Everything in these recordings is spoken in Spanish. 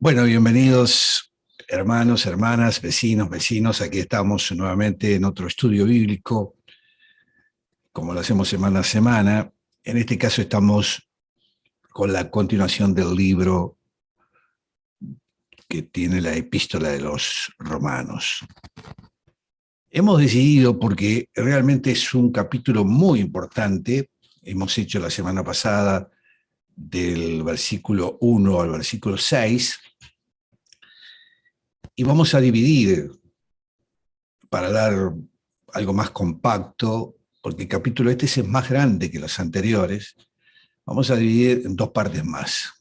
Bueno, bienvenidos hermanos, hermanas, vecinos, vecinos. Aquí estamos nuevamente en otro estudio bíblico, como lo hacemos semana a semana. En este caso estamos con la continuación del libro que tiene la epístola de los romanos. Hemos decidido, porque realmente es un capítulo muy importante, hemos hecho la semana pasada del versículo 1 al versículo 6, y vamos a dividir para dar algo más compacto, porque el capítulo este es más grande que los anteriores. Vamos a dividir en dos partes más.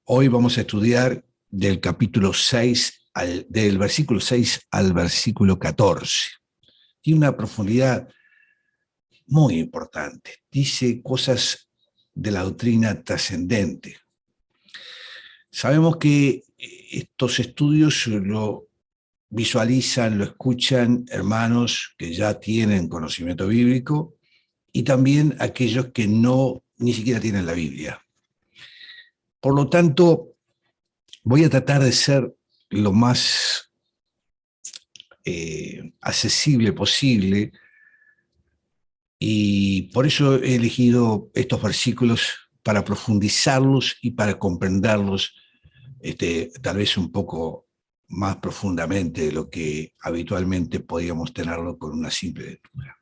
Hoy vamos a estudiar del capítulo 6, del versículo 6 al versículo 14. Tiene una profundidad muy importante. Dice cosas de la doctrina trascendente. Sabemos que estos estudios lo visualizan, lo escuchan hermanos que ya tienen conocimiento bíblico y también aquellos que no, ni siquiera tienen la Biblia. Por lo tanto, voy a tratar de ser lo más accesible posible, y por eso he elegido estos versículos para profundizarlos y para comprenderlos tal vez un poco más profundamente de lo que habitualmente podíamos tenerlo con una simple lectura.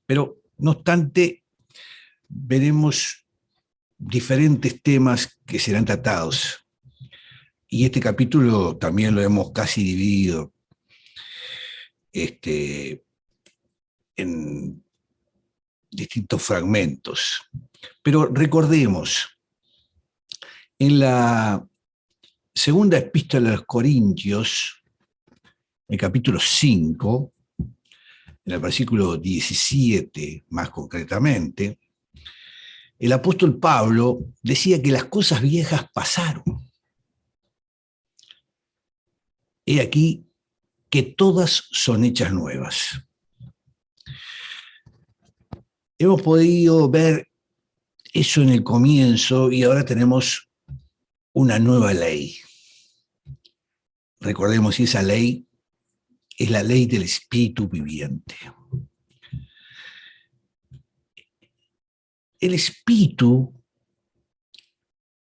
Pero, no obstante, veremos diferentes temas que serán tratados. Y este capítulo también lo hemos casi dividido en distintos fragmentos. Pero recordemos, en la segunda epístola de los Corintios, el capítulo 5, en el versículo 17 más concretamente, el apóstol Pablo decía que las cosas viejas pasaron. He aquí que todas son hechas nuevas. Hemos podido ver eso en el comienzo y ahora tenemos una nueva ley. Recordemos, esa ley es la ley del Espíritu viviente. El Espíritu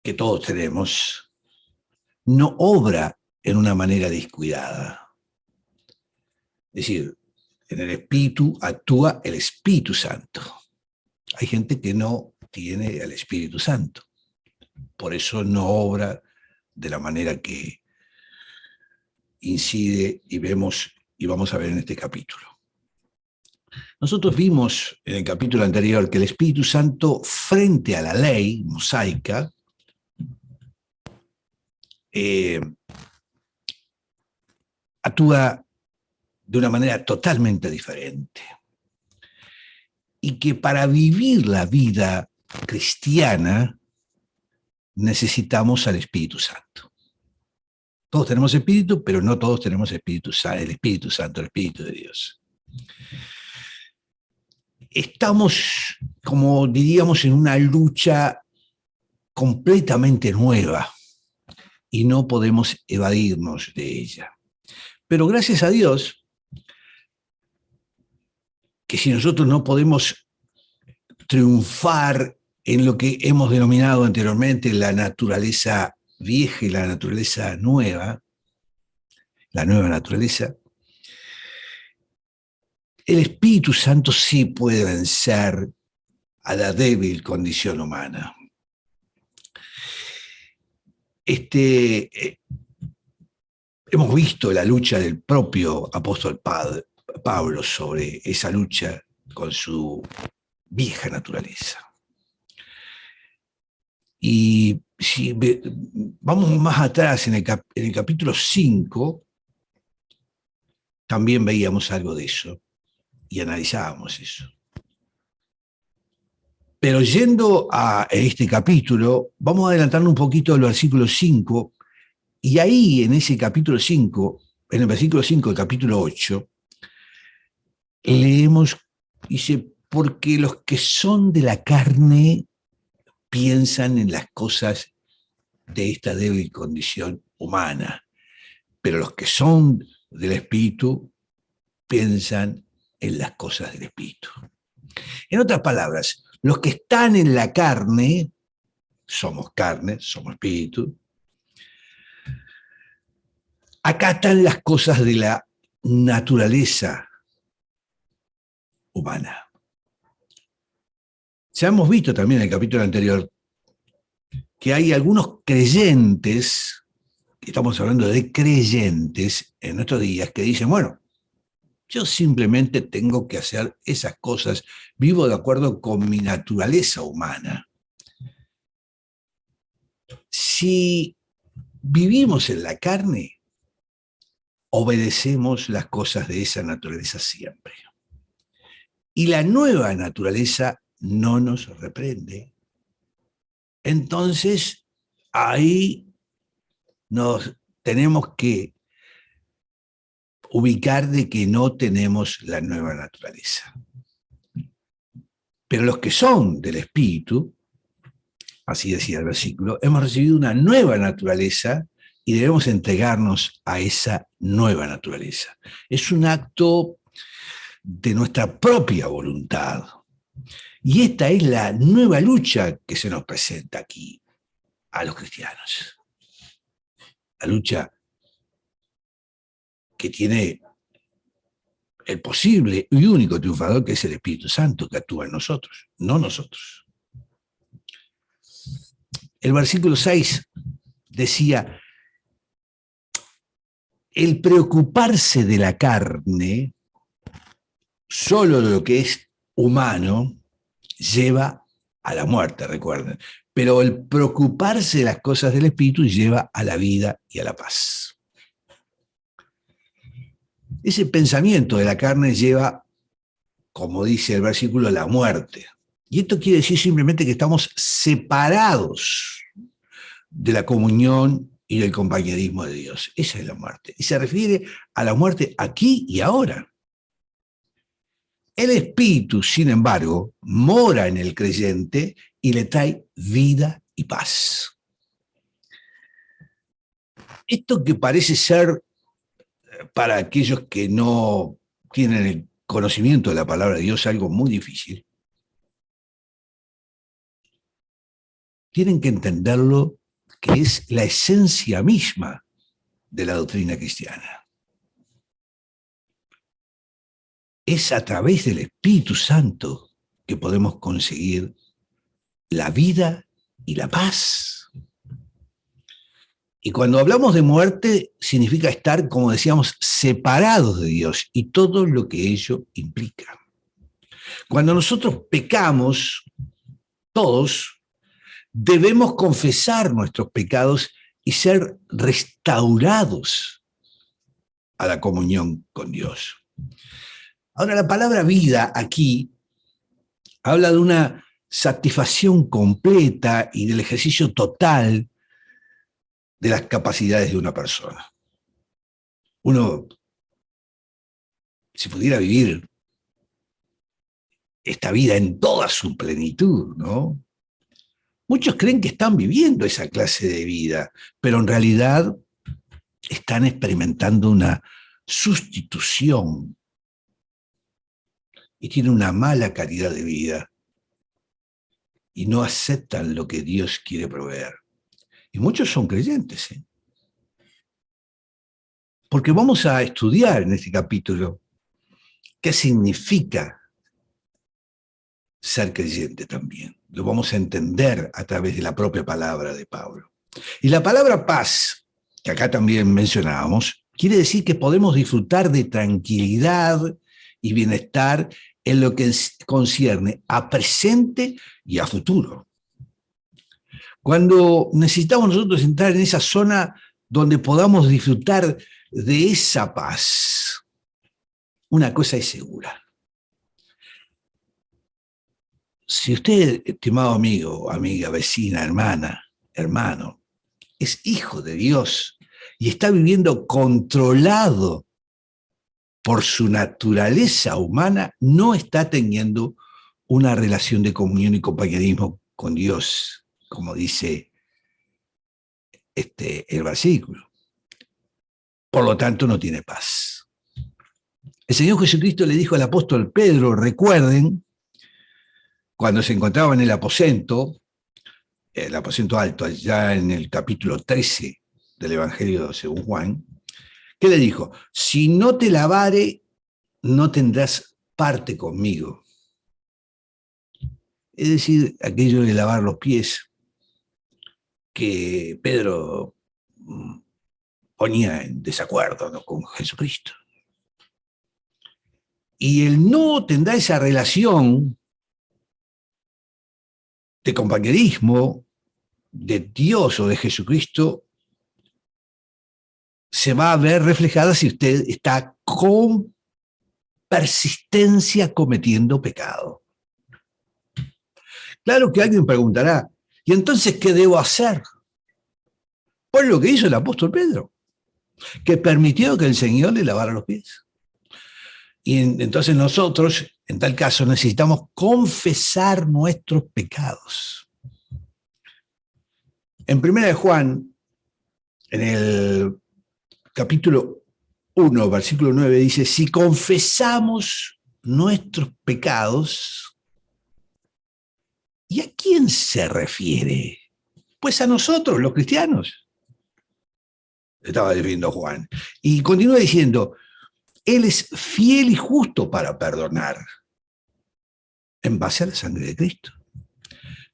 que todos tenemos no obra en una manera descuidada. Es decir, en el Espíritu actúa el Espíritu Santo. Hay gente que no tiene el Espíritu Santo. Por eso no obra de la manera que incide y vemos y vamos a ver en este capítulo. Nosotros vimos en el capítulo anterior que el Espíritu Santo, frente a la ley mosaica, actúa de una manera totalmente diferente. Y que para vivir la vida cristiana necesitamos al Espíritu Santo. Todos tenemos Espíritu, pero no todos tenemos el Espíritu Santo, el Espíritu de Dios. Estamos, como diríamos, en una lucha completamente nueva y no podemos evadirnos de ella. Pero gracias a Dios, que si nosotros no podemos triunfar en lo que hemos denominado anteriormente la naturaleza vieja y la naturaleza nueva, la nueva naturaleza, el Espíritu Santo sí puede vencer a la débil condición humana. Hemos visto la lucha del propio apóstol Pablo sobre esa lucha con su vieja naturaleza. Y si vamos más atrás, en el capítulo 5, también veíamos algo de eso y analizábamos eso. Pero yendo a este capítulo, vamos a adelantarnos un poquito al versículo 5, y ahí en ese capítulo 5, en el versículo 5 del capítulo 8, leemos, dice, porque los que son de la carne piensan en las cosas de esta débil condición humana, pero los que son del Espíritu piensan en las cosas del Espíritu. En otras palabras, los que están en la carne, somos espíritu, acatan las cosas de la naturaleza humana. Ya hemos visto también en el capítulo anterior que hay algunos creyentes, estamos hablando de creyentes en nuestros días, que dicen, bueno, yo simplemente tengo que hacer esas cosas, vivo de acuerdo con mi naturaleza humana. Si vivimos en la carne, obedecemos las cosas de esa naturaleza siempre. Y la nueva naturaleza no nos reprende. Entonces, ahí nos tenemos que ubicar de que no tenemos la nueva naturaleza. Pero los que son del Espíritu, así decía el versículo, hemos recibido una nueva naturaleza y debemos entregarnos a esa nueva naturaleza. Es un acto de nuestra propia voluntad. Y esta es la nueva lucha que se nos presenta aquí a los cristianos. La lucha que tiene el posible y único triunfador, que es el Espíritu Santo, que actúa en nosotros, no nosotros. El versículo 6 decía, el preocuparse de la carne, solo de lo que es humano, lleva a la muerte, recuerden. Pero el preocuparse de las cosas del Espíritu lleva a la vida y a la paz. Ese pensamiento de la carne lleva, como dice el versículo, a la muerte. Y esto quiere decir simplemente que estamos separados de la comunión y del compañerismo de Dios. Esa es la muerte. Y se refiere a la muerte aquí y ahora. El Espíritu, sin embargo, mora en el creyente y le trae vida y paz. Esto que parece ser para aquellos que no tienen el conocimiento de la palabra de Dios algo muy difícil, tienen que entenderlo, que es la esencia misma de la doctrina cristiana. Es a través del Espíritu Santo que podemos conseguir la vida y la paz. Y cuando hablamos de muerte, significa estar, como decíamos, separados de Dios y todo lo que ello implica. Cuando nosotros pecamos, todos debemos confesar nuestros pecados y ser restaurados a la comunión con Dios. Ahora, la palabra vida aquí habla de una satisfacción completa y del ejercicio total de las capacidades de una persona. Uno, si pudiera vivir esta vida en toda su plenitud, ¿no? Muchos creen que están viviendo esa clase de vida, pero en realidad están experimentando una sustitución y tienen una mala calidad de vida y no aceptan lo que Dios quiere proveer. Y muchos son creyentes, ¿eh? Porque vamos a estudiar en este capítulo qué significa ser creyente también. Lo vamos a entender a través de la propia palabra de Pablo. Y la palabra paz, que acá también mencionábamos, quiere decir que podemos disfrutar de tranquilidad y bienestar en lo que concierne a presente y a futuro. Cuando necesitamos nosotros entrar en esa zona donde podamos disfrutar de esa paz, una cosa es segura. Si usted, estimado amigo, amiga, vecina, hermana, hermano, es hijo de Dios y está viviendo controlado por su naturaleza humana, no está teniendo una relación de comunión y compañerismo con Dios, como dice el versículo. por lo tanto no tiene paz. El Señor Jesucristo le dijo al apóstol Pedro, recuerden, cuando se encontraba en el aposento alto, allá en el capítulo 13 del Evangelio según Juan, ¿qué le dijo? Si no te lavare, no tendrás parte conmigo. Es decir, aquello de lavar los pies que Pedro ponía en desacuerdo, ¿no?, con Jesucristo. Y él no tendrá esa relación de compañerismo de Dios o de Jesucristo, se va a ver reflejada si usted está con persistencia cometiendo pecado. Claro que alguien preguntará, ¿y entonces qué debo hacer? Pues lo que hizo el apóstol Pedro, que permitió que el Señor le lavara los pies. Y entonces nosotros, en tal caso, necesitamos confesar nuestros pecados. En 1 de Juan, en el capítulo 1, versículo 9, dice, si confesamos nuestros pecados, ¿y a quién se refiere? Pues a nosotros, los cristianos. Estaba diciendo Juan. Y continúa diciendo, Él es fiel y justo para perdonar, en base a la sangre de Cristo.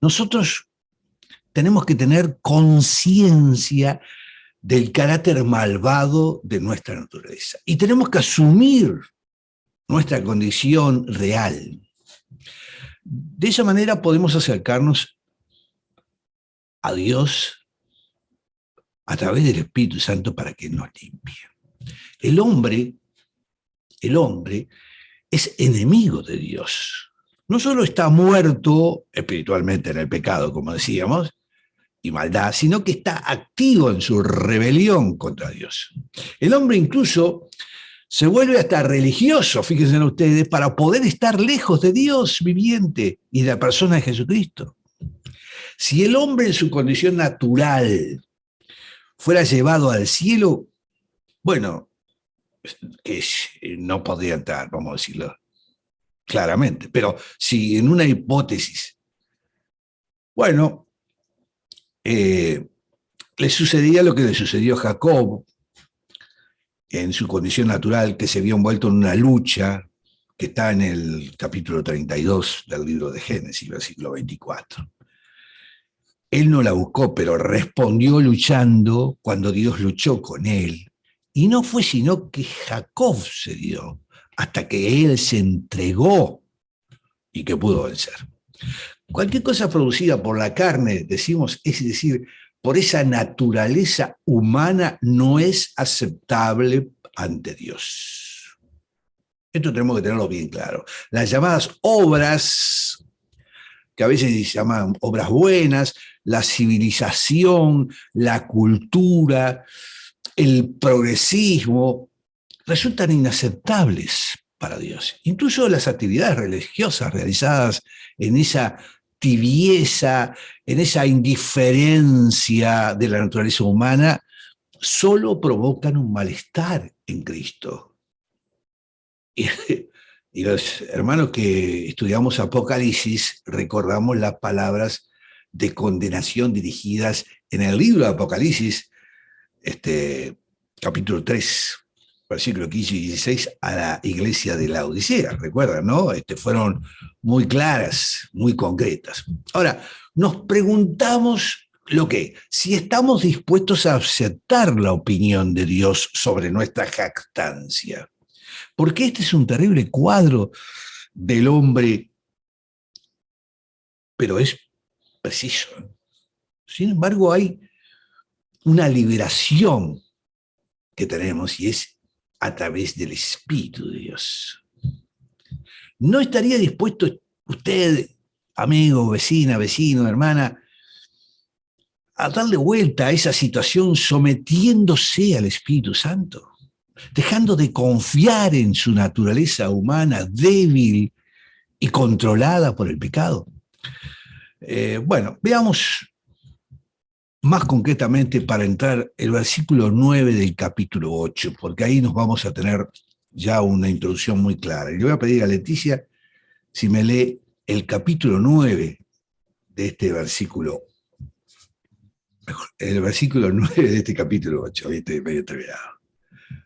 Nosotros tenemos que tener conciencia del carácter malvado de nuestra naturaleza. Y tenemos que asumir nuestra condición real. De esa manera podemos acercarnos a Dios a través del Espíritu Santo para que nos limpie. El hombre es enemigo de Dios. No solo está muerto espiritualmente en el pecado, como decíamos, y maldad, sino que está activo en su rebelión contra Dios. El hombre incluso se vuelve hasta religioso, fíjense ustedes, para poder estar lejos de Dios viviente y de la persona de Jesucristo. Si el hombre en su condición natural fuera llevado al cielo, bueno, que no podría entrar, vamos a decirlo claramente, pero si en una hipótesis, bueno, le sucedía lo que le sucedió a Jacob en su condición natural, que se vio envuelto en una lucha que está en el capítulo 32 del libro de Génesis, versículo 24. Él no la buscó, pero respondió luchando cuando Dios luchó con él. Y no fue sino que Jacob se dio, hasta que él se entregó y que pudo vencer. Cualquier cosa producida por la carne, decimos, es decir, por esa naturaleza humana, no es aceptable ante Dios. Esto tenemos que tenerlo bien claro. Las llamadas obras, que a veces se llaman obras buenas, la civilización, la cultura, el progresismo, resultan inaceptables para Dios. Incluso las actividades religiosas realizadas en esa tibieza, en esa indiferencia de la naturaleza humana, solo provocan un malestar en Cristo. Y los hermanos que estudiamos Apocalipsis recordamos las palabras de condenación dirigidas en el libro de Apocalipsis, capítulo 3, versículo 15 y 16, a la iglesia de Laodicea. Recuerdan, ¿no? Fueron muy claras, muy concretas. Ahora, nos preguntamos si estamos dispuestos a aceptar la opinión de Dios sobre nuestra jactancia. Porque este es un terrible cuadro del hombre, pero es preciso. Sin embargo, hay una liberación que tenemos y es a través del Espíritu de Dios. ¿No estaría dispuesto usted, amigo, vecina, vecino, hermana, a darle vuelta a esa situación sometiéndose al Espíritu Santo? Dejando de confiar en su naturaleza humana débil y controlada por el pecado. Bueno, veamos más concretamente para entrar el versículo 9 del capítulo 8, porque ahí nos vamos a tener ya una introducción muy clara. Y le voy a pedir a Leticia si me lee el capítulo 9 de este versículo, el versículo 9 de este capítulo 8, ahí estoy medio terminado.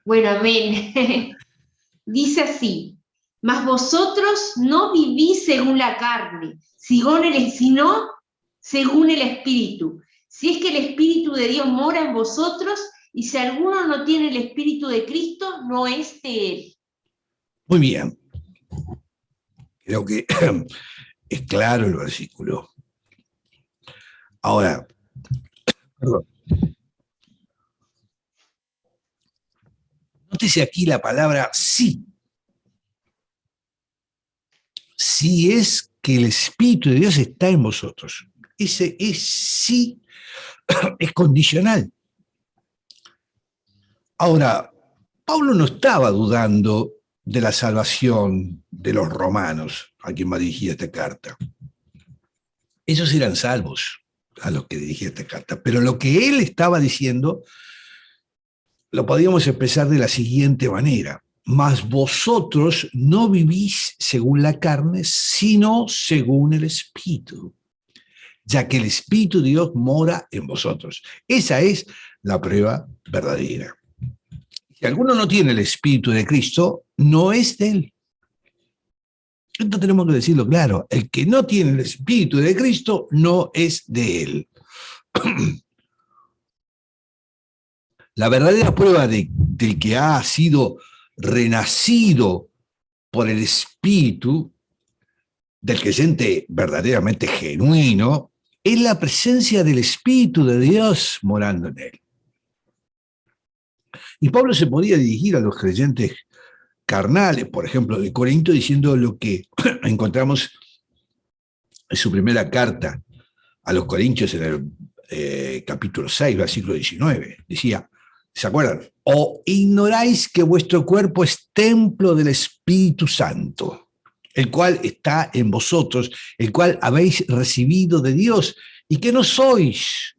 Bueno, amén. Dice así: mas vosotros no vivís según la carne, sino según el Espíritu. Si es que el Espíritu de Dios mora en vosotros, y si alguno no tiene el Espíritu de Cristo, no es de él. Muy bien. Creo que es claro el versículo. Ahora, perdón. Nótese aquí la palabra sí. Si es que el Espíritu de Dios está en vosotros. Ese es sí, es condicional. Ahora, Pablo no estaba dudando de la salvación de los romanos a quien va dirigida esta carta. Ellos eran salvos a los que dirigía esta carta, pero lo que él estaba diciendo lo podíamos expresar de la siguiente manera: mas vosotros no vivís según la carne, sino según el Espíritu, ya que el Espíritu de Dios mora en vosotros. Esa es la prueba verdadera. Si alguno no tiene el Espíritu de Cristo, no es de él. Esto tenemos que decirlo claro: el que no tiene el Espíritu de Cristo no es de él. La verdadera prueba del que ha sido renacido por el Espíritu, del creyente verdaderamente genuino, es la presencia del Espíritu de Dios morando en él. Y Pablo se podía dirigir a los creyentes carnales, por ejemplo, de Corinto, diciendo lo que encontramos en su primera carta a los Corintios en el capítulo 6, versículo 19. Decía, ¿se acuerdan? ¿O ignoráis que vuestro cuerpo es templo del Espíritu Santo, el cual está en vosotros, el cual habéis recibido de Dios, y que no sois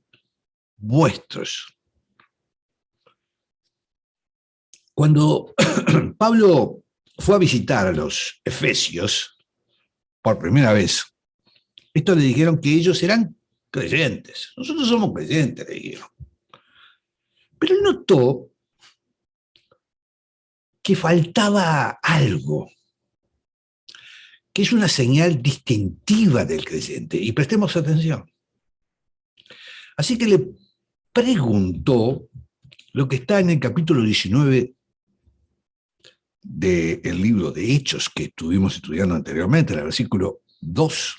vuestros? Cuando Pablo fue a visitar a los efesios por primera vez, estos le dijeron que ellos eran creyentes. Nosotros somos creyentes, le dijeron. Pero él notó que faltaba algo, que es una señal distintiva del creyente. Y prestemos atención. Así que le preguntó lo que está en el capítulo 19 del libro de Hechos que estuvimos estudiando anteriormente, en el versículo 2.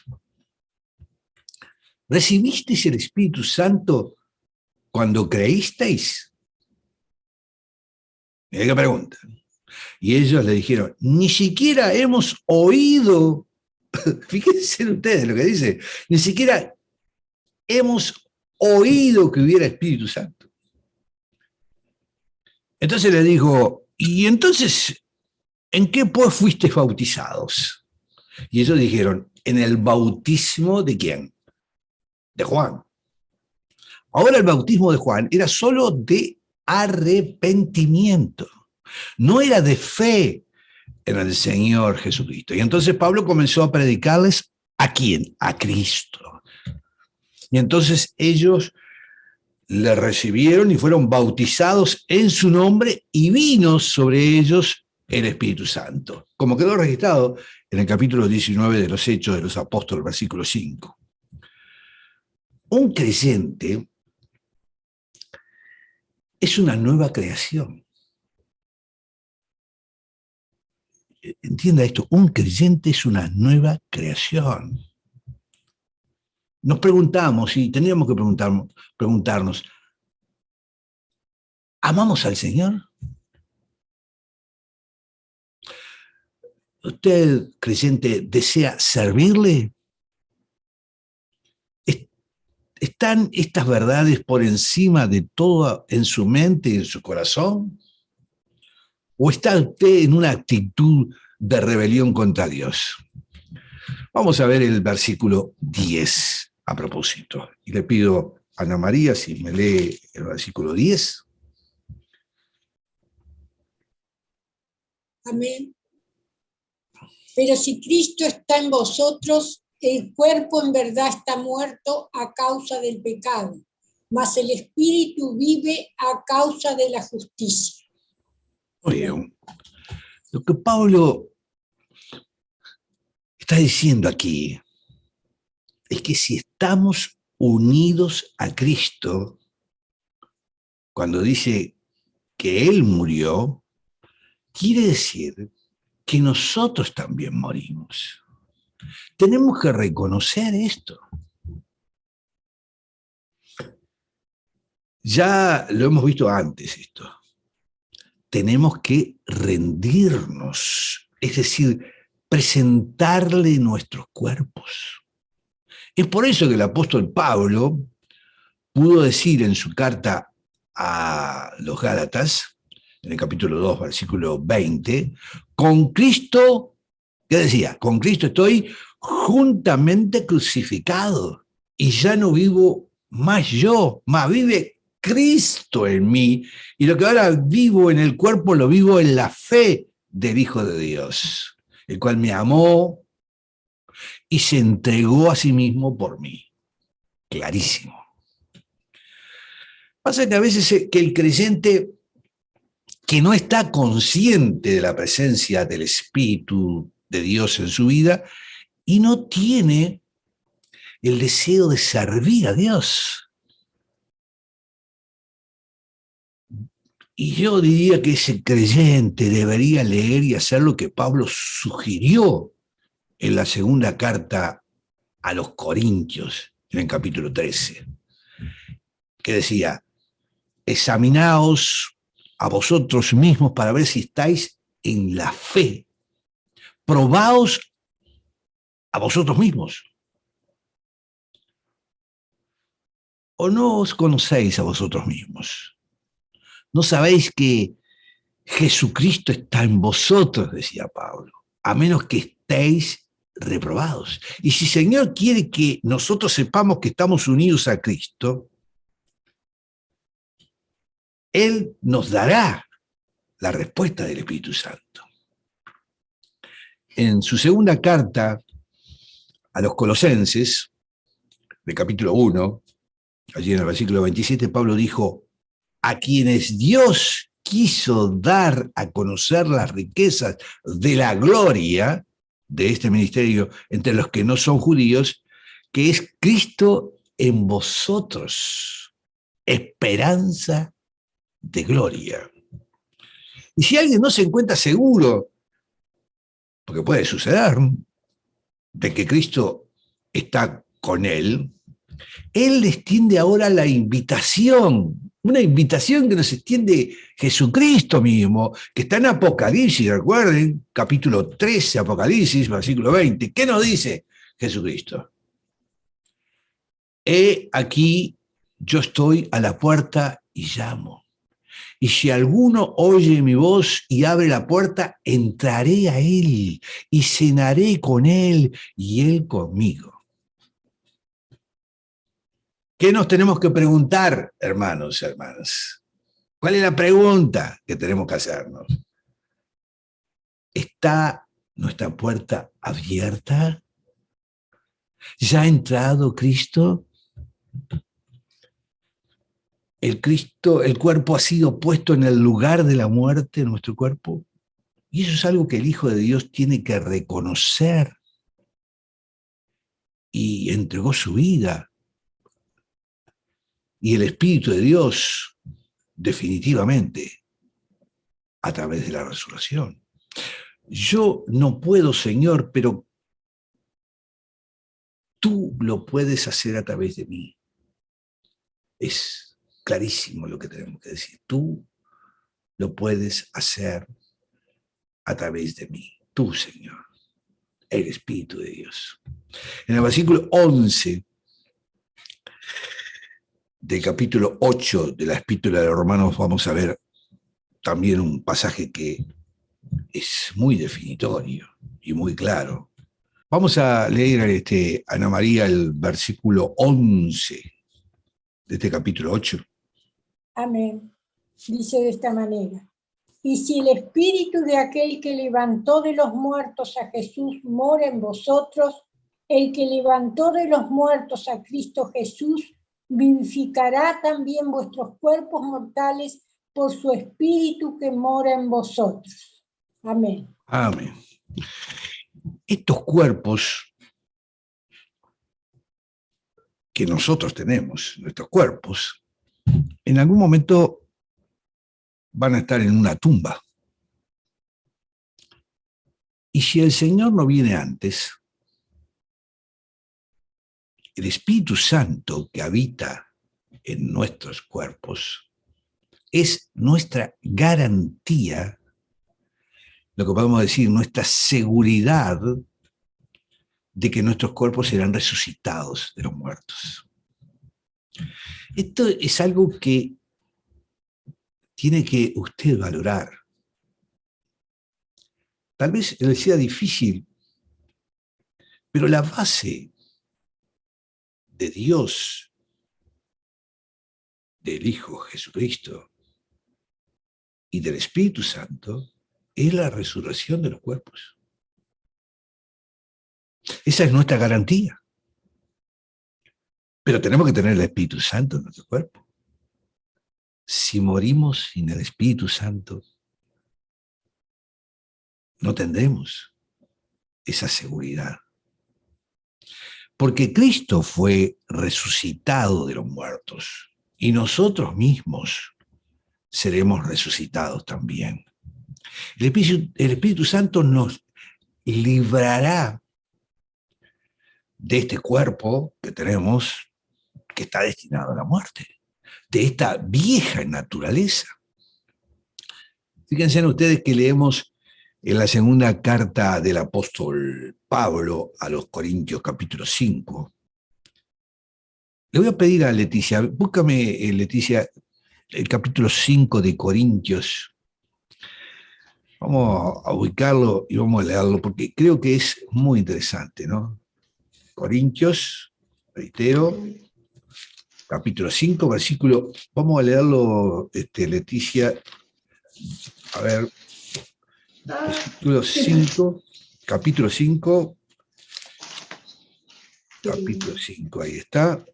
¿Recibisteis el Espíritu Santo cuando creísteis? Mira qué pregunta. Y ellos le dijeron, ni siquiera hemos oído, fíjense ustedes lo que dice, ni siquiera hemos oído que hubiera Espíritu Santo. Entonces le dijo, ¿y entonces en qué pues fuisteis bautizados? Y ellos dijeron, en el bautismo ¿de quién? De Juan. Ahora el bautismo de Juan era solo de arrepentimiento, no era de fe en el Señor Jesucristo. Y entonces Pablo comenzó a predicarles ¿a quién? A Cristo. Y entonces ellos le recibieron y fueron bautizados en su nombre y vino sobre ellos el Espíritu Santo, como quedó registrado en el capítulo 19 de los Hechos de los Apóstoles, versículo 5. Un creyente es una nueva creación. Entienda esto, un creyente es una nueva creación. Nos preguntamos, y tendríamos que preguntarnos, ¿amamos al Señor? ¿Usted, creyente, desea servirle? ¿Están estas verdades por encima de todo en su mente y en su corazón? ¿O está usted en una actitud de rebelión contra Dios? Vamos a ver el versículo 10 a propósito. Y le pido Ana María si me lee el versículo 10. Amén. Pero si Cristo está en vosotros, el cuerpo en verdad está muerto a causa del pecado, mas el espíritu vive a causa de la justicia. Muy bien. Lo que Pablo está diciendo aquí es que si estamos unidos a Cristo, cuando dice que Él murió, quiere decir que nosotros también morimos. Tenemos que reconocer esto. Ya lo hemos visto antes esto. Tenemos que rendirnos, es decir, presentarle nuestros cuerpos. Es por eso que el apóstol Pablo pudo decir en su carta a los Gálatas, en el capítulo 2, versículo 20, con Cristo, ¿qué decía? Con Cristo estoy juntamente crucificado y ya no vivo más yo, más vive Cristo en mí, y lo que ahora vivo en el cuerpo lo vivo en la fe del Hijo de Dios, el cual me amó y se entregó a sí mismo por mí. Clarísimo. Pasa que a veces que el creyente que no está consciente de la presencia del Espíritu de Dios en su vida y no tiene el deseo de servir a Dios. Y yo diría que ese creyente debería leer y hacer lo que Pablo sugirió en la segunda carta a los Corintios, en el capítulo 13, que decía, examinaos a vosotros mismos para ver si estáis en la fe. Probaos a vosotros mismos. ¿O no os conocéis a vosotros mismos? ¿No sabéis que Jesucristo está en vosotros, decía Pablo, a menos que estéis reprobados? Y si el Señor quiere que nosotros sepamos que estamos unidos a Cristo, Él nos dará la respuesta del Espíritu Santo. En su segunda carta a los Colosenses, de capítulo 1, allí en el versículo 27, Pablo dijo, a quienes Dios quiso dar a conocer las riquezas de la gloria de este ministerio entre los que no son judíos, que es Cristo en vosotros, esperanza de gloria. Y si alguien no se encuentra seguro, porque puede suceder, de que Cristo está con él, Él le extiende ahora la invitación, una invitación que nos extiende Jesucristo mismo, que está en Apocalipsis, recuerden, capítulo 13, Apocalipsis, versículo 20. ¿Qué nos dice Jesucristo? He aquí, yo estoy a la puerta y llamo. Y si alguno oye mi voz y abre la puerta, entraré a él y cenaré con él y él conmigo. ¿Qué nos tenemos que preguntar, hermanos y hermanas? ¿Cuál es la pregunta que tenemos que hacernos? ¿Está nuestra puerta abierta? ¿Ya ha entrado Cristo? El cuerpo ha sido puesto en el lugar de la muerte, nuestro cuerpo. Y eso es algo que el Hijo de Dios tiene que reconocer. Y entregó su vida. Y el Espíritu de Dios, definitivamente, a través de la resurrección. Yo no puedo, Señor, pero tú lo puedes hacer a través de mí. Es clarísimo lo que tenemos que decir. Tú lo puedes hacer a través de mí. Tú, Señor, el Espíritu de Dios. En el versículo 11 del capítulo 8 de la Epístola de los Romanos vamos a ver también un pasaje que es muy definitorio y muy claro. Vamos a leer Ana María el versículo 11 de este capítulo 8. Amén. Dice de esta manera: y si el espíritu de aquel que levantó de los muertos a Jesús mora en vosotros, el que levantó de los muertos a Cristo Jesús vivificará también vuestros cuerpos mortales por su espíritu que mora en vosotros. Amén. Amén. Estos cuerpos que nosotros tenemos, nuestros cuerpos, en algún momento van a estar en una tumba. Y si el Señor no viene antes, el Espíritu Santo que habita en nuestros cuerpos es nuestra garantía, lo que podemos decir, nuestra seguridad de que nuestros cuerpos serán resucitados de los muertos. Esto es algo que tiene que usted valorar. Tal vez le sea difícil, pero la base de Dios, del Hijo Jesucristo y del Espíritu Santo es la resurrección de los cuerpos. Esa es nuestra garantía. Pero tenemos que tener el Espíritu Santo en nuestro cuerpo. Si morimos sin el Espíritu Santo, no tendremos esa seguridad. Porque Cristo fue resucitado de los muertos y nosotros mismos seremos resucitados también. El Espíritu Santo nos librará de este cuerpo que tenemos, que está destinado a la muerte, de esta vieja naturaleza. Fíjense ustedes que leemos en la segunda carta del apóstol Pablo a los Corintios, capítulo 5. Le voy a pedir a Leticia, búscame, Leticia, el capítulo 5 de Corintios. Vamos a ubicarlo y vamos a leerlo porque creo que es muy interesante, ¿no? Corintios, reitero, capítulo 5, versículo, vamos a leerlo, Leticia, a ver, versículo 5, capítulo 5, ahí está,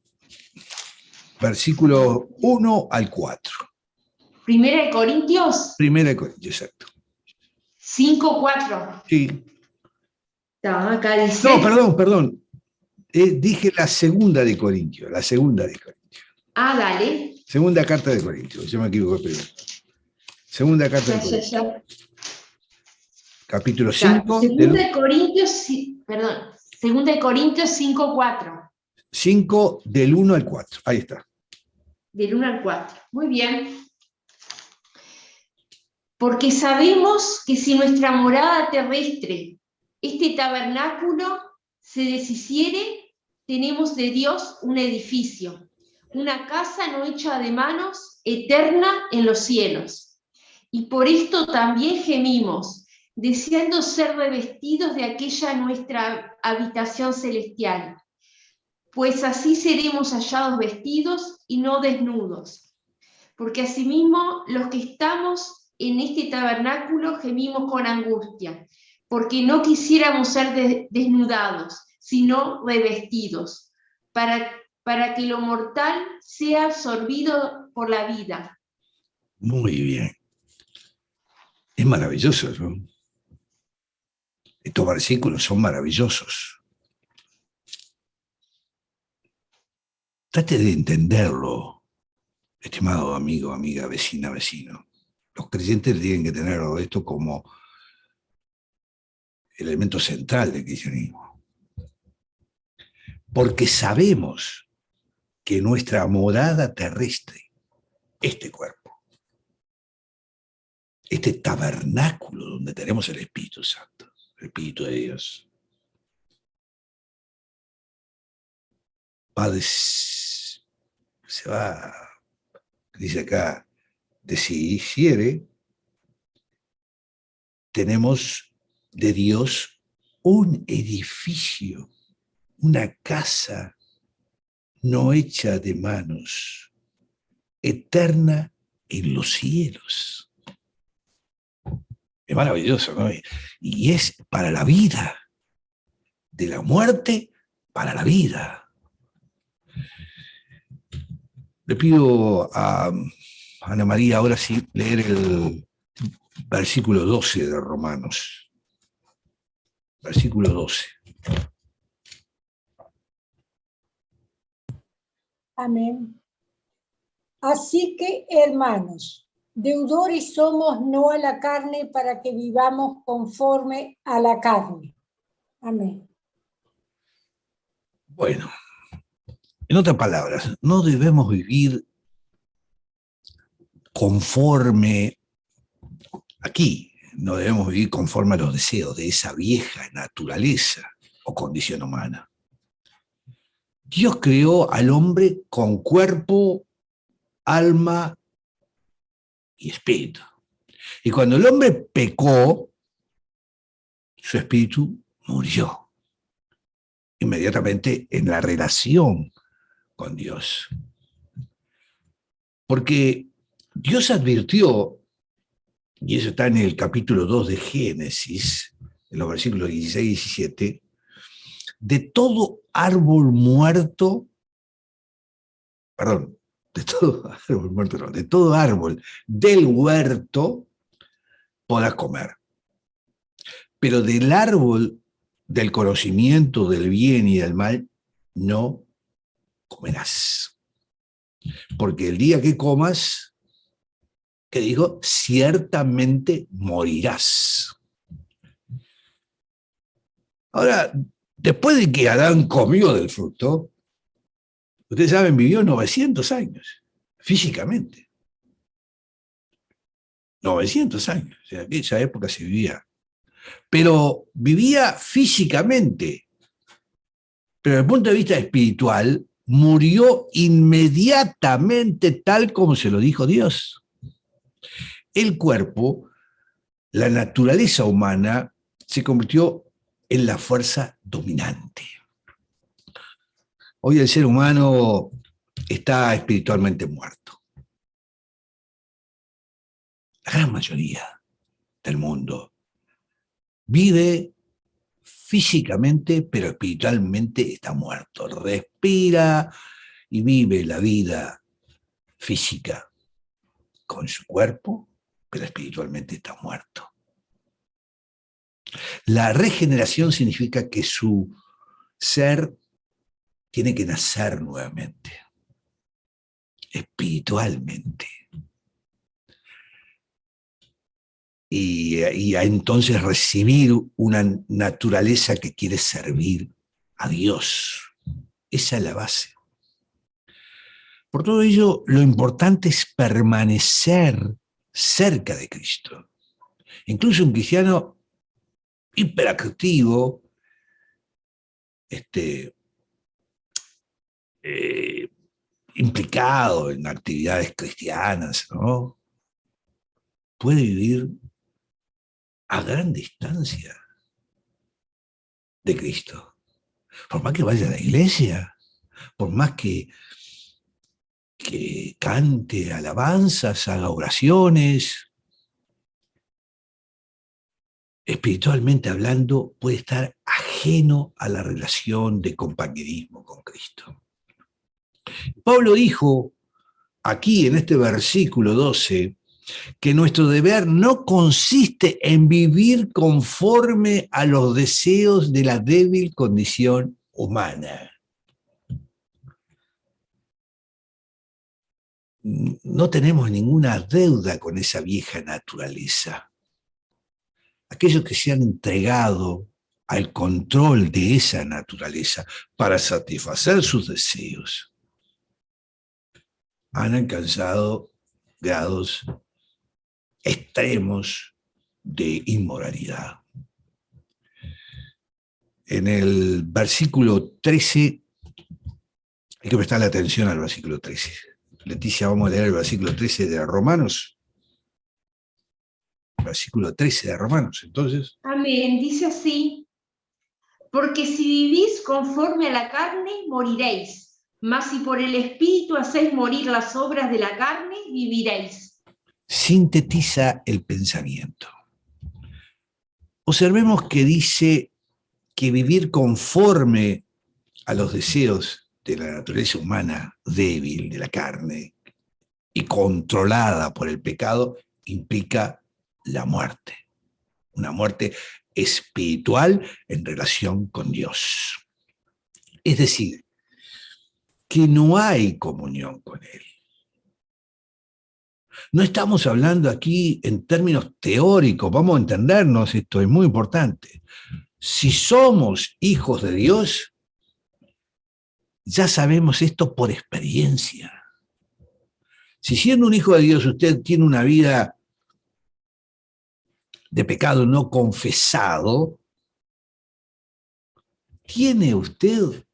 versículo 1 al 4. Primera de Corintios. Primera de Corintios, exacto. 5:4. Sí. Acá dice. No, perdón. Dije la segunda de Corintios, Dale. Segunda carta de Corintios, yo me equivoqué primero. Segunda carta de Corintios. Ya. Capítulo 5. Segunda de Corintios 5:4. 5 del 1 al 4, ahí está. Del 1 al 4, muy bien. Porque sabemos que si nuestra morada terrestre, este tabernáculo, se deshiciere, tenemos de Dios un edificio, una casa no hecha de manos, eterna en los cielos. Y por esto también gemimos, deseando ser revestidos de aquella nuestra habitación celestial, pues así seremos hallados vestidos y no desnudos. Porque asimismo los que estamos en este tabernáculo gemimos con angustia, porque no quisiéramos ser desnudados, sino revestidos, para que lo mortal sea absorbido por la vida. Muy bien. Es maravilloso, ¿no? Estos versículos son maravillosos. Trate de entenderlo, estimado amigo, amiga, vecina, vecino. Los creyentes tienen que tener esto como el elemento central del cristianismo. Porque sabemos que nuestra morada terrestre, este cuerpo, este tabernáculo donde tenemos el Espíritu Santo, el Espíritu de Dios, se va, dice acá, deshiciere, tenemos de Dios un edificio, una casa no hecha de manos, eterna en los cielos. Es maravilloso, ¿no? Y es para la vida, de la muerte para la vida. Le pido a Ana María ahora sí leer el versículo 12 de Romanos. Versículo 12. Amén. Así que, hermanos, deudores somos no a la carne para que vivamos conforme a la carne. Amén. Bueno, en otras palabras, no debemos vivir conforme, aquí, no debemos vivir conforme a los deseos de esa vieja naturaleza o condición humana. Dios creó al hombre con cuerpo, alma y espíritu. Y cuando el hombre pecó, su espíritu murió inmediatamente en la relación con Dios. Porque Dios advirtió, y eso está en el capítulo 2 de Génesis, en los versículos 16 y 17, de todo árbol muerto, perdón, de todo árbol muerto, no, de todo árbol del huerto podrás comer. Pero del árbol del conocimiento del bien y del mal no comerás. Porque el día que comas, ¿qué dijo? Ciertamente morirás. Ahora, después de que Adán comió del fruto, ustedes saben, vivió 900 años, físicamente. 900 años, o sea, en aquella época se vivía. Pero vivía físicamente. Pero desde el punto de vista espiritual, murió inmediatamente tal como se lo dijo Dios. El cuerpo, la naturaleza humana, se convirtió en la fuerza dominante. Hoy el ser humano está espiritualmente muerto. La gran mayoría del mundo vive físicamente, pero espiritualmente está muerto. Respira y vive la vida física con su cuerpo, pero espiritualmente está muerto. La regeneración significa que su ser tiene que nacer nuevamente, espiritualmente. Y a entonces recibir una naturaleza que quiere servir a Dios. Esa es la base. Por todo ello, lo importante es permanecer cerca de Cristo. Incluso un cristiano hiperactivo, implicado en actividades cristianas, ¿no? Puede vivir a gran distancia de Cristo. Por más que vaya a la iglesia, por más que cante alabanzas, haga oraciones, espiritualmente hablando, puede estar ajeno a la relación de compañerismo con Cristo. Pablo dijo aquí en este versículo 12 que nuestro deber no consiste en vivir conforme a los deseos de la débil condición humana. No tenemos ninguna deuda con esa vieja naturaleza. Aquellos que se han entregado al control de esa naturaleza para satisfacer sus deseos han alcanzado grados extremos de inmoralidad. En el versículo 13, hay que prestarle atención al versículo 13. Leticia, vamos a leer el versículo 13 de Romanos. Versículo 13 de Romanos, entonces. Amén, dice así: porque si vivís conforme a la carne, moriréis, mas si por el Espíritu hacéis morir las obras de la carne, viviréis. Sintetiza el pensamiento. Observemos que dice que vivir conforme a los deseos de la naturaleza humana débil, de la carne, y controlada por el pecado, implica la muerte. Una muerte espiritual en relación con Dios. Es decir, que no hay comunión con Él. No estamos hablando aquí en términos teóricos, vamos a entendernos, esto es muy importante. Si somos hijos de Dios, ya sabemos esto por experiencia. Si siendo un hijo de Dios usted tiene una vida de pecado no confesado, ¿tiene usted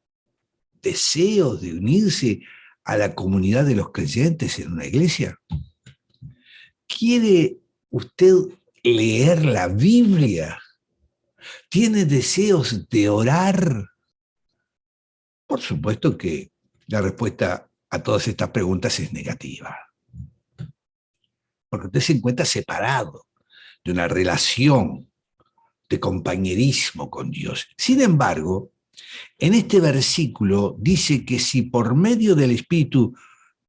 deseos de unirse a la comunidad de los creyentes en una iglesia? ¿Quiere usted leer la Biblia? ¿Tiene deseos de orar? Por supuesto que la respuesta a todas estas preguntas es negativa. Porque usted se encuentra separado de una relación de compañerismo con Dios. Sin embargo, en este versículo dice que si por medio del Espíritu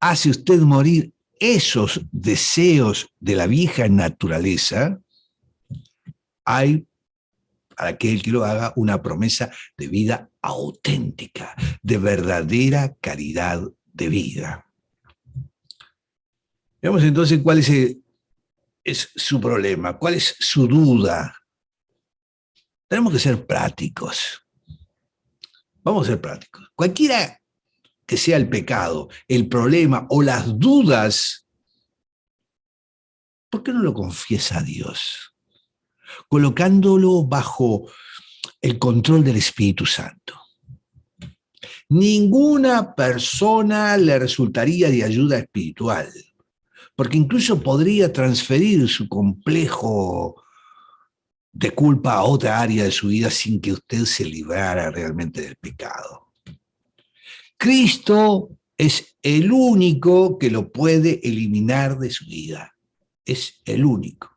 hace usted morir esos deseos de la vieja naturaleza, hay para aquel que lo haga una promesa de vida auténtica, de verdadera calidad de vida. Veamos entonces cuál es su problema, cuál es su duda. Tenemos que ser prácticos. Vamos a ser prácticos. Cualquiera que sea el pecado, el problema o las dudas, ¿por qué no lo confiesa a Dios? Colocándolo bajo el control del Espíritu Santo. Ninguna persona le resultaría de ayuda espiritual, porque incluso podría transferir su complejo de culpa a otra área de su vida sin que usted se librara realmente del pecado. Cristo es el único que lo puede eliminar de su vida. Es el único.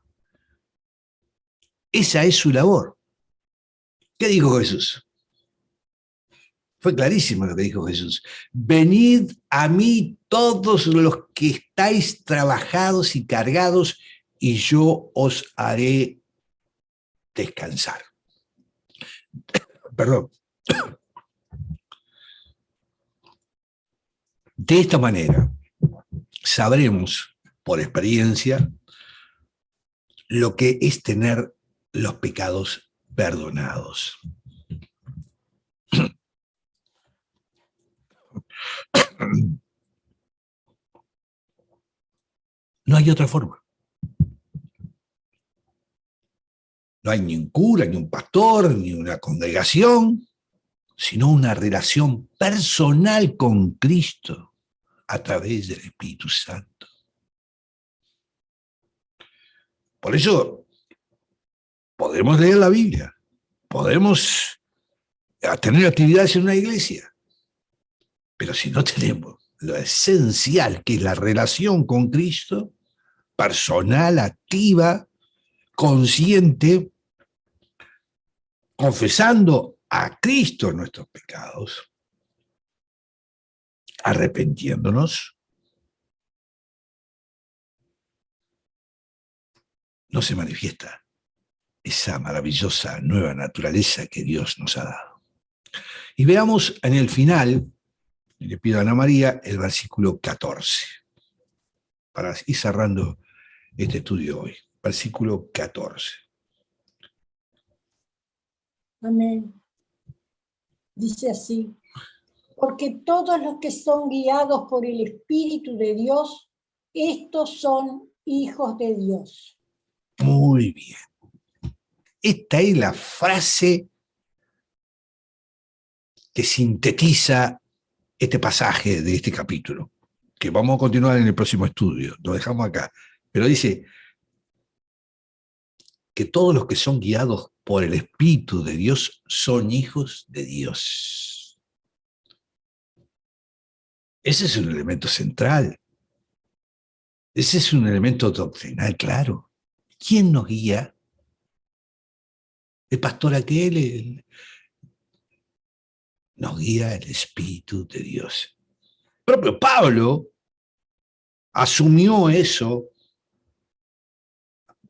Esa es su labor. ¿Qué dijo Jesús? Fue clarísimo lo que dijo Jesús. Venid a mí todos los que estáis trabajados y cargados, y yo os haré descansar. Perdón. De esta manera, sabremos por experiencia lo que es tener los pecados perdonados. No hay otra forma. No hay ni un cura, ni un pastor, ni una congregación, sino una relación personal con Cristo a través del Espíritu Santo. Por eso podemos leer la Biblia, podemos tener actividades en una iglesia, pero si no tenemos lo esencial, que es la relación con Cristo, personal, activa, consciente, confesando a Cristo nuestros pecados, arrepintiéndonos, no se manifiesta esa maravillosa nueva naturaleza que Dios nos ha dado. Y veamos en el final, le pido a Ana María, el versículo 14, para ir cerrando este estudio hoy. Versículo 14. Amén. Dice así: porque todos los que son guiados por el Espíritu de Dios, estos son hijos de Dios. Muy bien. Esta es la frase que sintetiza este pasaje de este capítulo, que vamos a continuar en el próximo estudio, lo dejamos acá, pero dice que todos los que son guiados por el Espíritu de Dios son hijos de Dios. Ese es un elemento central. Ese es un elemento doctrinal, claro. ¿Quién nos guía? El pastor aquel, nos guía el Espíritu de Dios. El propio Pablo asumió eso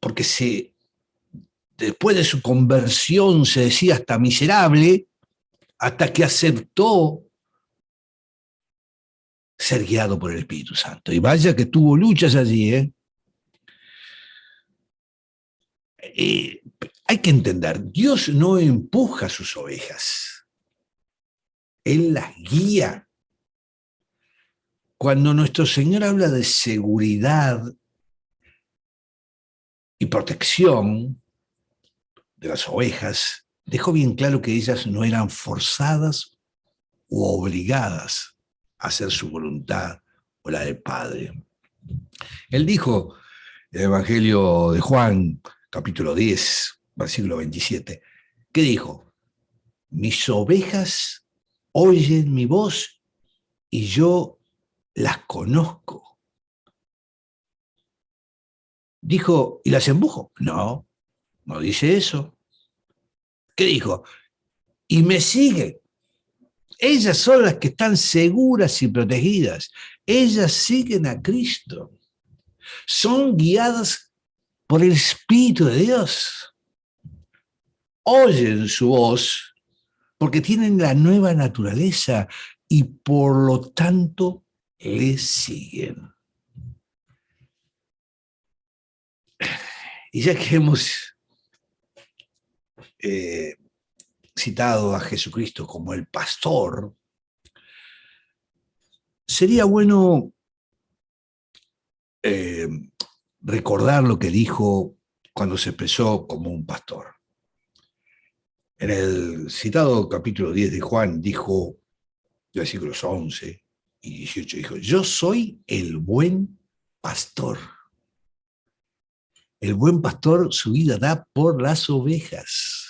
porque después de su conversión se decía hasta miserable, hasta que aceptó ser guiado por el Espíritu Santo. Y vaya que tuvo luchas allí, ¿eh? Hay que entender, Dios no empuja a sus ovejas, Él las guía. Cuando nuestro Señor habla de seguridad y protección de las ovejas, dejó bien claro que ellas no eran forzadas u obligadas a hacer su voluntad o la del Padre. Él dijo en el Evangelio de Juan, capítulo 10, versículo 27, ¿qué dijo? Mis ovejas oyen mi voz y yo las conozco. Dijo, ¿y las empujo? No, no dice eso. ¿Qué dijo? Y me siguen. Ellas son las que están seguras y protegidas. Ellas siguen a Cristo. Son guiadas por el Espíritu de Dios. Oyen su voz porque tienen la nueva naturaleza y por lo tanto le siguen. Y ya que hemos citado a Jesucristo como el pastor, sería bueno recordar lo que dijo cuando se expresó como un pastor. En el citado capítulo 10 de Juan dijo, versículos 11 y 18, dijo, yo soy el buen pastor. El buen pastor su vida da por las ovejas.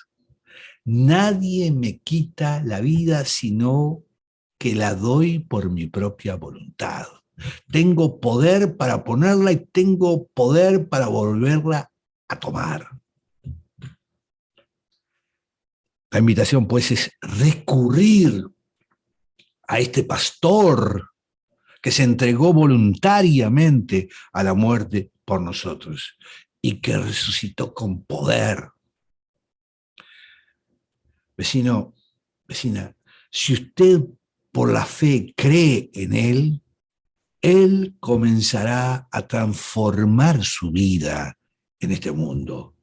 Nadie me quita la vida sino que la doy por mi propia voluntad. Tengo poder para ponerla y tengo poder para volverla a tomar. La invitación, pues, es recurrir a este pastor que se entregó voluntariamente a la muerte por nosotros y que resucitó con poder. Vecino, vecina, si usted por la fe cree en Él, Él comenzará a transformar su vida en este mundo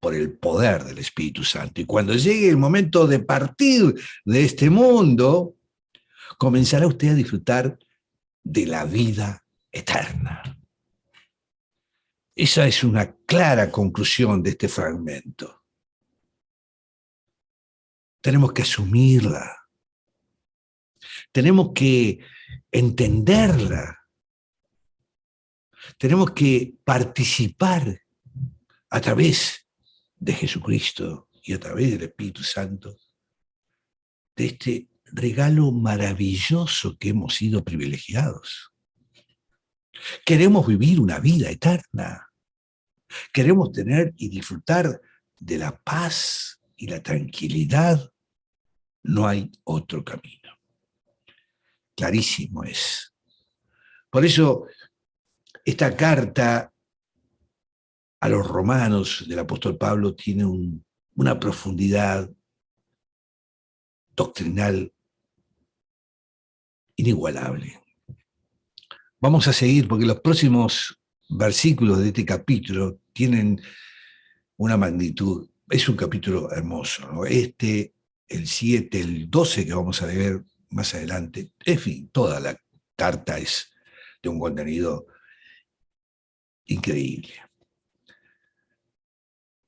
por el poder del Espíritu Santo. Y cuando llegue el momento de partir de este mundo, comenzará usted a disfrutar de la vida eterna. Esa es una clara conclusión de este fragmento. Tenemos que asumirla. Tenemos que entenderla. Tenemos que participar a través de Jesucristo y a través del Espíritu Santo de este regalo maravilloso que hemos sido privilegiados. Queremos vivir una vida eterna. Queremos tener y disfrutar de la paz y la tranquilidad. No hay otro camino. Clarísimo es. Por eso, esta carta a los romanos del apóstol Pablo tiene una profundidad doctrinal inigualable. Vamos a seguir porque los próximos versículos de este capítulo tienen una magnitud. Es un capítulo hermoso, ¿no? Este, el 7, el 12 que vamos a leer más adelante. En fin, toda la carta es de un contenido increíble.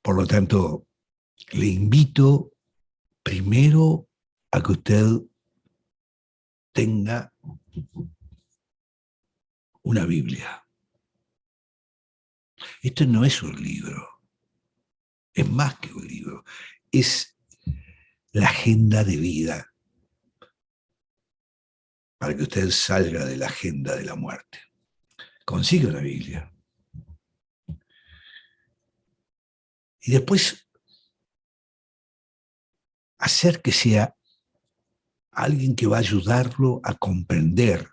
Por lo tanto, le invito primero a que usted tenga una Biblia. Esto no es un libro, es más que un libro, es la agenda de vida para que usted salga de la agenda de la muerte. Consiga una Biblia. Y después acérquese a alguien que va a ayudarlo a comprender,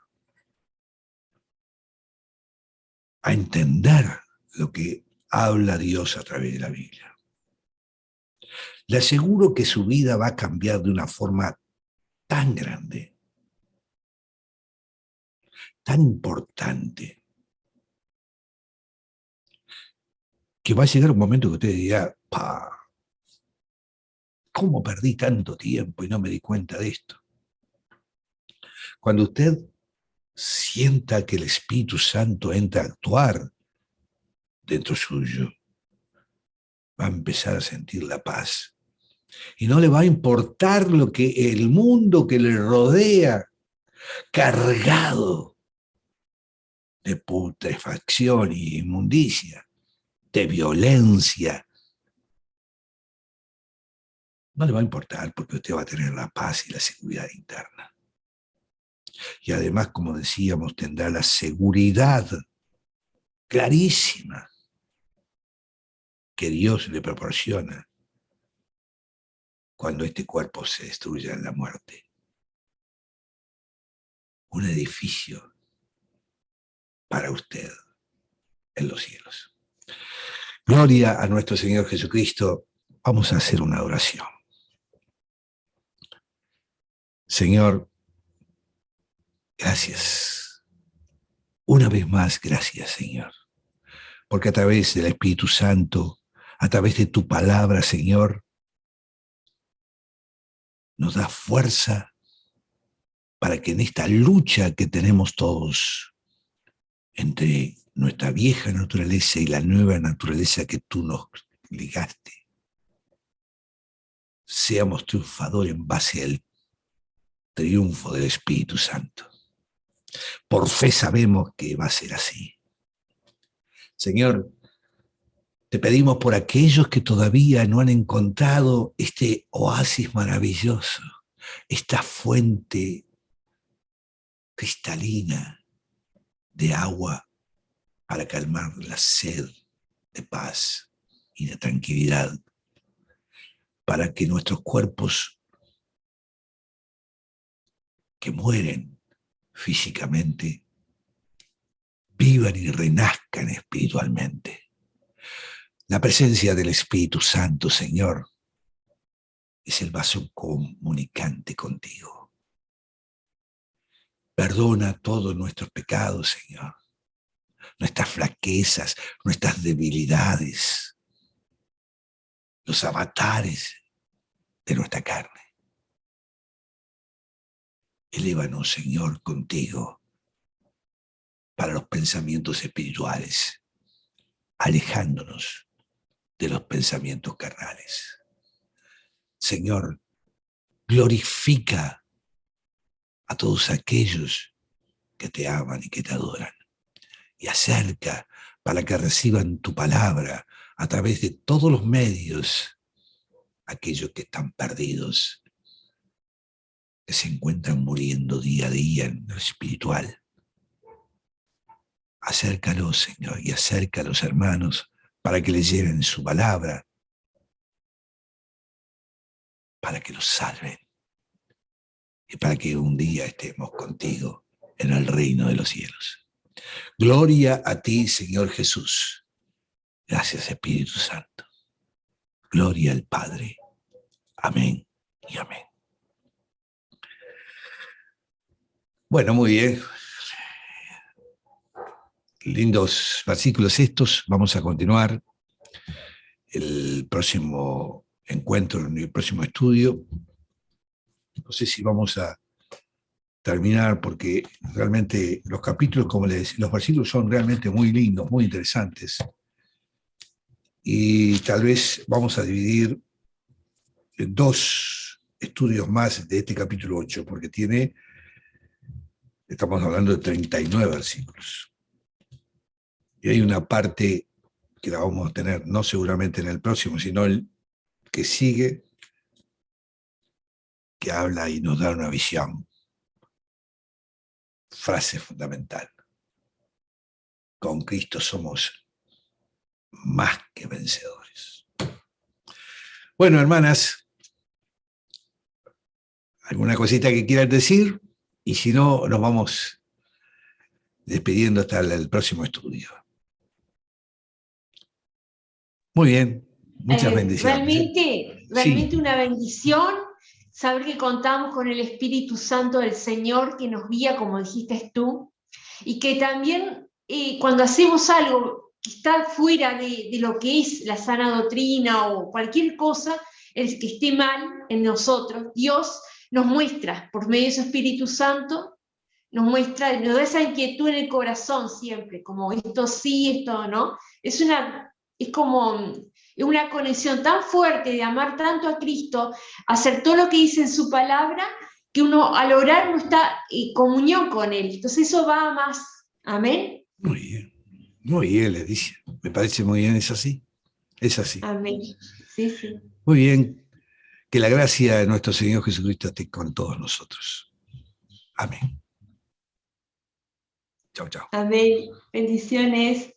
a entender lo que habla Dios a través de la Biblia. Le aseguro que su vida va a cambiar de una forma tan grande, tan importante, que va a llegar un momento que usted diga, ¿cómo perdí tanto tiempo y no me di cuenta de esto? Cuando usted sienta que el Espíritu Santo entra a actuar dentro suyo, va a empezar a sentir la paz. Y no le va a importar lo que el mundo que le rodea, cargado de putrefacción y inmundicia, de violencia, no le va a importar porque usted va a tener la paz y la seguridad interna. Y además, como decíamos, tendrá la seguridad clarísima que Dios le proporciona cuando este cuerpo se destruya en la muerte. Un edificio para usted en los cielos. Gloria a nuestro Señor Jesucristo. Vamos a hacer una oración. Señor, gracias. Una vez más, gracias, Señor. Porque a través del Espíritu Santo, a través de tu palabra, Señor, nos da fuerza para que en esta lucha que tenemos todos entre nuestra vieja naturaleza y la nueva naturaleza que tú nos ligaste, seamos triunfadores en base al triunfo del Espíritu Santo. Por fe sabemos que va a ser así. Señor, te pedimos por aquellos que todavía no han encontrado este oasis maravilloso, esta fuente cristalina de agua para calmar la sed de paz y de tranquilidad, para que nuestros cuerpos que mueren físicamente vivan y renazcan espiritualmente. La presencia del Espíritu Santo, Señor, es el vaso comunicante contigo. Perdona todos nuestros pecados, Señor, nuestras flaquezas, nuestras debilidades, los avatares de nuestra carne. Elévanos, Señor, contigo para los pensamientos espirituales, alejándonos de los pensamientos carnales. Señor, glorifica a todos aquellos que te aman y que te adoran, y acerca para que reciban tu palabra a través de todos los medios, aquellos que están perdidos, que se encuentran muriendo día a día en lo espiritual. Acércalos, Señor, y acerca a los hermanos para que les lleven su palabra, para que los salven y para que un día estemos contigo en el reino de los cielos. Gloria a ti, Señor Jesús. Gracias, Espíritu Santo. Gloria al Padre. Amén y amén. Bueno, muy bien. Lindos versículos estos. Vamos a continuar el próximo encuentro, en el próximo estudio. No sé si vamos a terminar porque realmente los capítulos, como les decía, los versículos son realmente muy lindos, muy interesantes. Y tal vez vamos a dividir en 2 estudios más de este capítulo 8, porque estamos hablando de 39 versículos. Y hay una parte que la vamos a tener, no seguramente en el próximo, sino el que sigue, que habla y nos da una visión frase fundamental. Con Cristo somos más que vencedores. Bueno, hermanas, ¿alguna cosita que quieran decir? Y si no, nos vamos despidiendo hasta el próximo estudio. Muy bien, muchas bendiciones. Realmente una bendición saber que contamos con el Espíritu Santo del Señor que nos guía, como dijiste tú, y que también cuando hacemos algo que está fuera de lo que es la sana doctrina o cualquier cosa, el que esté mal en nosotros, Dios nos muestra por medio de su Espíritu Santo, nos da esa inquietud en el corazón siempre, como esto sí, esto no. Es como una conexión tan fuerte de amar tanto a Cristo, hacer todo lo que dice en su palabra, que uno al orar no está en comunión con Él. Entonces eso va a más. Amén. Muy bien, le dice. Me parece muy bien, es así. Es así. Amén. Sí, sí. Muy bien. Que la gracia de nuestro Señor Jesucristo esté con todos nosotros. Amén. Chao, chao. Amén. Bendiciones.